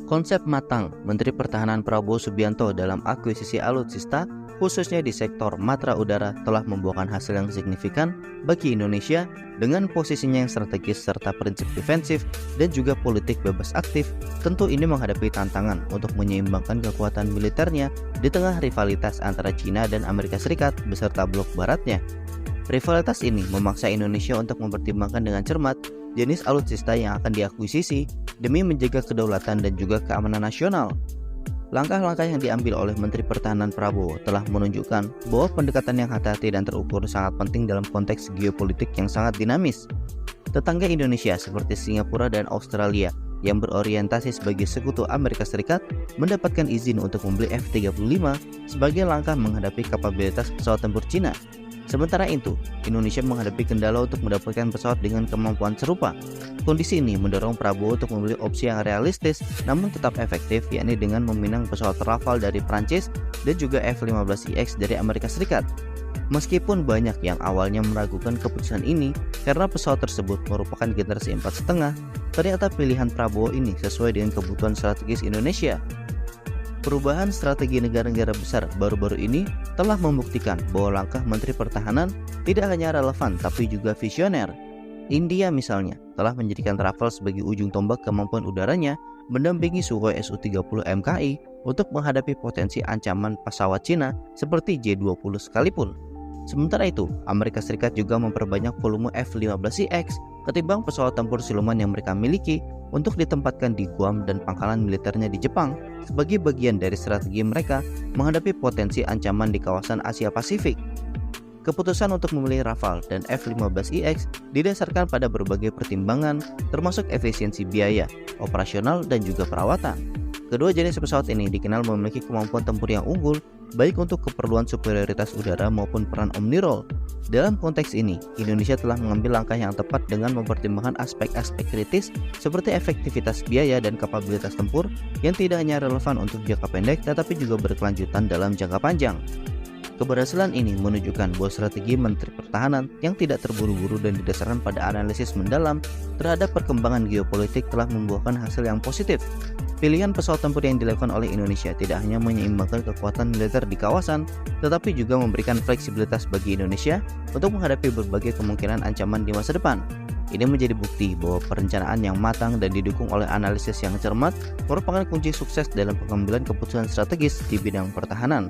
Konsep matang Menteri Pertahanan Prabowo Subianto dalam akuisisi alutsista, khususnya di sektor matra udara, telah membuahkan hasil yang signifikan bagi Indonesia dengan posisinya yang strategis serta prinsip defensif dan juga politik bebas aktif. Tentu ini menghadapi tantangan untuk menyeimbangkan kekuatan militernya di tengah rivalitas antara China dan Amerika Serikat beserta blok baratnya. Rivalitas ini memaksa Indonesia untuk mempertimbangkan dengan cermat jenis alutsista yang akan diakuisisi demi menjaga kedaulatan dan juga keamanan nasional. Langkah-langkah yang diambil oleh Menteri Pertahanan Prabowo telah menunjukkan bahwa pendekatan yang hati-hati dan terukur sangat penting dalam konteks geopolitik yang sangat dinamis. Tetangga Indonesia seperti Singapura dan Australia yang berorientasi sebagai sekutu Amerika Serikat mendapatkan izin untuk membeli F-35 sebagai langkah menghadapi kapabilitas pesawat tempur Cina. Sementara itu, Indonesia menghadapi kendala untuk mendapatkan pesawat dengan kemampuan serupa. Kondisi ini mendorong Prabowo untuk membeli opsi yang realistis namun tetap efektif, yakni dengan meminang pesawat Rafale dari Prancis dan juga F-15IX dari Amerika Serikat. Meskipun banyak yang awalnya meragukan keputusan ini karena pesawat tersebut merupakan generasi 4,5, ternyata pilihan Prabowo ini sesuai dengan kebutuhan strategis Indonesia. Perubahan strategi negara-negara besar baru-baru ini telah membuktikan bahwa langkah Menteri Pertahanan tidak hanya relevan tapi juga visioner. India misalnya telah menjadikan Rafale sebagai ujung tombak kemampuan udaranya mendampingi Sukhoi Su-30 MKI untuk menghadapi potensi ancaman pesawat Cina seperti J-20 sekalipun. Sementara itu, Amerika Serikat juga memperbanyak volume F-15IX ketimbang pesawat tempur siluman yang mereka miliki untuk ditempatkan di Guam dan pangkalan militernya di Jepang sebagai bagian dari strategi mereka menghadapi potensi ancaman di kawasan Asia Pasifik. Keputusan untuk memilih Rafale dan F-15IX didasarkan pada berbagai pertimbangan termasuk efisiensi biaya, operasional, dan juga perawatan. Kedua jenis pesawat ini dikenal memiliki kemampuan tempur yang unggul baik untuk keperluan superioritas udara maupun peran omnirol. Dalam konteks ini, Indonesia telah mengambil langkah yang tepat dengan mempertimbangkan aspek-aspek kritis seperti efektivitas biaya dan kapabilitas tempur yang tidak hanya relevan untuk jangka pendek tetapi juga berkelanjutan dalam jangka panjang. Keberhasilan ini menunjukkan bahwa strategi Menteri Pertahanan yang tidak terburu-buru dan didasarkan pada analisis mendalam terhadap perkembangan geopolitik telah membuahkan hasil yang positif. Pilihan pesawat tempur yang dilakukan oleh Indonesia tidak hanya menyeimbangkan kekuatan militer di kawasan, tetapi juga memberikan fleksibilitas bagi Indonesia untuk menghadapi berbagai kemungkinan ancaman di masa depan. Ini menjadi bukti bahwa perencanaan yang matang dan didukung oleh analisis yang cermat merupakan kunci sukses dalam pengambilan keputusan strategis di bidang pertahanan.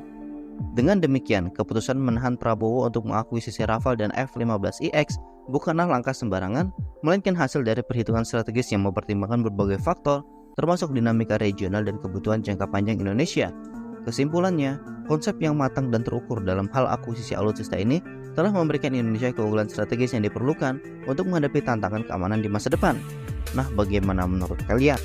Dengan demikian, keputusan menahan Prabowo untuk mengakuisisi Rafale dan F-15IX bukanlah langkah sembarangan, melainkan hasil dari perhitungan strategis yang mempertimbangkan berbagai faktor, termasuk dinamika regional dan kebutuhan jangka panjang Indonesia. Kesimpulannya, konsep yang matang dan terukur dalam hal akuisisi alutsista ini telah memberikan Indonesia keunggulan strategis yang diperlukan untuk menghadapi tantangan keamanan di masa depan. Nah, bagaimana menurut kalian?